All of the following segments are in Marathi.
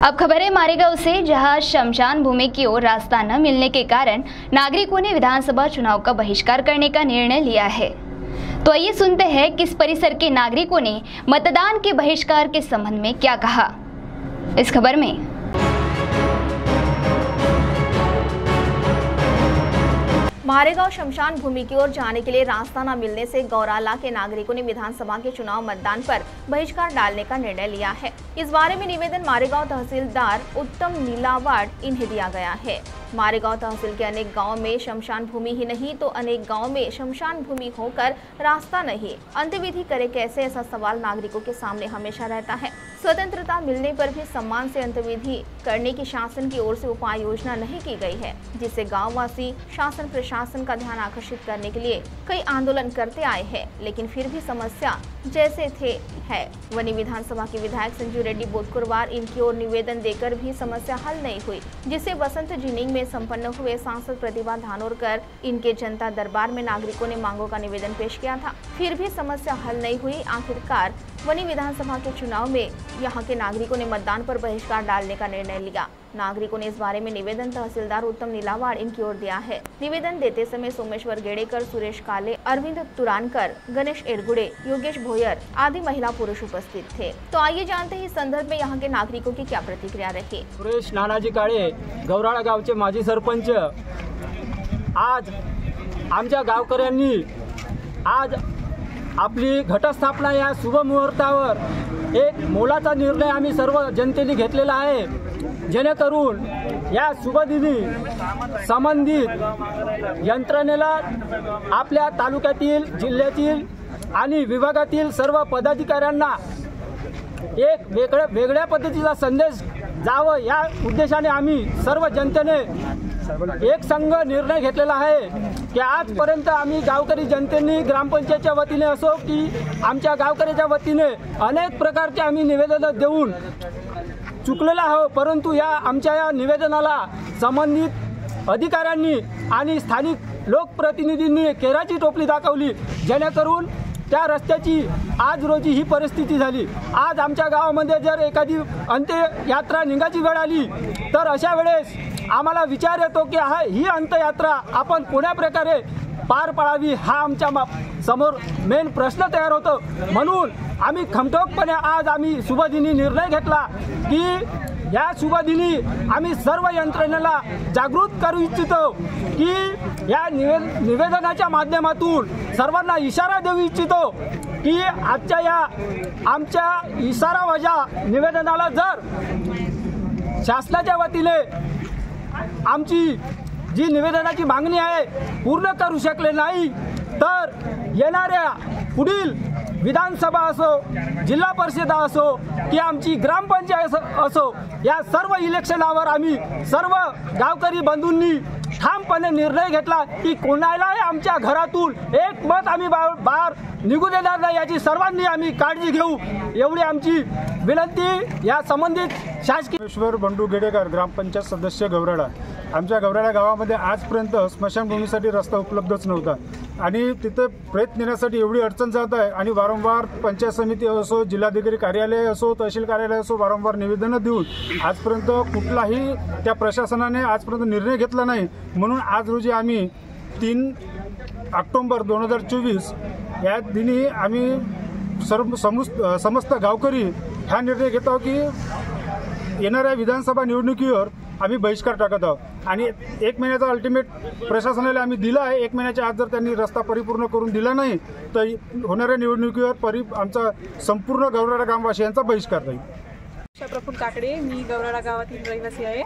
अब खबर है मारेगांव से, जहां शमशान भूमि की ओर रास्ता न मिलने के कारण नागरिकों ने विधानसभा चुनाव का बहिष्कार करने का निर्णय लिया है। तो आइए सुनते हैं किस परिसर के नागरिकों ने मतदान के बहिष्कार के संबंध में क्या कहा। इस खबर में मारेगांव शमशान भूमि की ओर जाने के लिए रास्ता न मिलने से गौराला के नागरिकों ने विधानसभा के चुनाव मतदान पर बहिष्कार डालने का निर्णय लिया है। इस बारे में निवेदन मारेगांव तहसीलदार उत्तम नीलावाड़ इन्हें दिया गया है। मारेगांव तहसील के अनेक गांव में शमशान भूमि ही नहीं तो अनेक गांव में शमशान भूमि होकर रास्ता नहीं, अंत्यविधि करे कैसे, ऐसा सवाल नागरिकों के सामने हमेशा रहता है। स्वतंत्रता मिलने पर भी सम्मान से अंत्यविधि करने की शासन की ओर से उपाय योजना नहीं की गई है, जिससे गाँववासी शासन प्रशासन का ध्यान आकर्षित करने के लिए कई आंदोलन करते आए हैं, लेकिन फिर भी समस्या जैसे थे है। वनी विधानसभा के विधायक संजू रेड्डी बुधवार इनकी ओर निवेदन देकर भी समस्या हल नहीं हुई, जिससे वसंत जिनिंग में संपन्न हुए सांसद प्रतिभा धानोरकर इनके जनता दरबार में नागरिकों ने मांगों का निवेदन पेश किया था, फिर भी समस्या हल नहीं हुई। आखिरकार वनी विधानसभा के चुनाव में यहाँ के नागरिकों ने मतदान पर बहिष्कार डालने का निर्णय लिया। नागरिकों ने इस बारे में निवेदन तहसीलदार उत्तम नीलावाड़ इनकी ओर दिया है। निवेदन देते समय सोमेश्वर गेड़ेकर, सुरेश काले, अरविंद तुरानकर, गणेश एरगुड़े, योगेश भोयर आदि महिला पुरुष उपस्थित थे। तो आइए जानते हैं इस संदर्भ में यहाँ के नागरिकों की क्या प्रतिक्रिया रही। सुरेश नानाजी काळे, गौराळा गावचे माजी सरपंच, आज आमच्या गावकऱ्यांनी आज आपली घटस्थापना या शुभ मुहूर्तावर एक मोलाचा निर्णय आम्ही सर्व जनतेने घेतलेला आहे, जेणेकरून या शुभदिनी संबंधित यंत्रणेला आपल्या तालुक्यातील, जिल्ह्यातील आणि विभागातील सर्व पदाधिकाऱ्यांना एक वेगळ्या पद्धतीचा संदेश जावं या उद्देशाने आम्ही सर्व जनतेने एक संघ निर्णय घेतलेला आहे की आजपर्यंत आम्ही गावकरी जनतेने ग्रामपंचायतच्या वतीने असो की आमच्या गावकऱ्याच्या वतीने अनेक प्रकारचे आम्ही निवेदन देऊन चुकलेला आहोत, परंतु या आमच्या या निवेदनाला संबंधित अधिकाऱ्यांनी आणि स्थानिक लोकप्रतिनिधींनी केराची टोपली दाखवली, जेणेकरून त्या रस्त्याची आज रोजी ही परिस्थिती झाली। आज आमच्या गावामध्ये जर एखादी अंत्ययात्रा निघायची वेळ आली तर अशा वेळेस आम्हाला विचार येतो की ही अंत्ययात्रा आपण कोण्या प्रकारे पार पाडावी, हा आमच्या समोर मेन प्रश्न तयार होतो। म्हणून आम्ही खमठोकपणे आज आम्ही शुभदिनी निर्णय घेतला की या शुभदिनी आम्ही सर्व यंत्रणेला जागृत करू इच्छितो की या निवेदनाच्या माध्यमातून सर्वांना इशारा देऊ इच्छितो की आजच्या या आमच्या इशारावजा निवेदनाला जर शासनाच्या वतीने आमची जी निवेदनाची मागणी आहे पूर्ण करू शकले नाही तर येणाऱ्या पुढील विधानसभा असो, जिल्हा परिषद असो की आमची ग्रामपंचायत असो, या सर्व इलेक्शनावर आम्ही सर्व गावकरी बंधूंनी ठामपणे निर्णय घेतला की कोणालाही आमच्या घरातून एक मत आम्ही बाहेर निघू देणार नाही, याची सर्वांनी आम्ही काळजी घेऊ, एवढी आमची विनंती या संबंधित शासकीय। ईश्वर बंडू गेडेकर, ग्रामपंचायत सदस्य गौराळा। आमच्या गौराळा गावामध्ये आजपर्यंत स्मशानभूमीसाठी रस्ता उपलब्धच नव्हता आणि तिथे प्रयत्न नेण्यासाठी एवढी अडचण जात आहे आणि वारंवार पंचायत समिती असो, जिल्हाधिकारी कार्यालय असो, तहसील कार्यालय असो, वारंवार निवेदनं देऊन आजपर्यंत कुठलाही त्या प्रशासनाने आजपर्यंत निर्णय घेतला नाही। म्हणून आज रोजी आम्ही 3 ऑक्टोबर 2024 या दिनी आम्ही समस्त गावकरी हा निर्णय घेत आहोत की येणाऱ्या विधानसभा निवडणुकीवर आम्ही बहिष्कार टाकत आहोत आणि 1 महिन्याचा अल्टिमेट प्रशासनाला आम्ही दिला आहे। 1 महिन्याच्या आत जर त्यांनी रस्ता परिपूर्ण करून दिला नाही तर होणाऱ्या निवडणुकीवर आमचा संपूर्ण गौराळा गाववासियांचा बहिष्कार राहील। प्रफुल्ल काकडे, मी गौराळा गावातील रहिवासी आहे।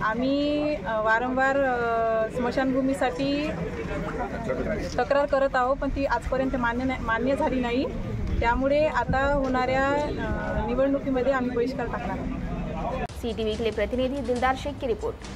आम्ही वारंवार स्मशानभूमीसाठी तक्रार करत आहोत, पण ती आजपर्यंत मान्य झाली नाही। त्यामुळे आता होणाऱ्या निवडणुकीमध्ये आम्ही बहिष्कार टाकणार आहोत। CTV के लिए प्रतिनिधि दिलदार शेख की रिपोर्ट।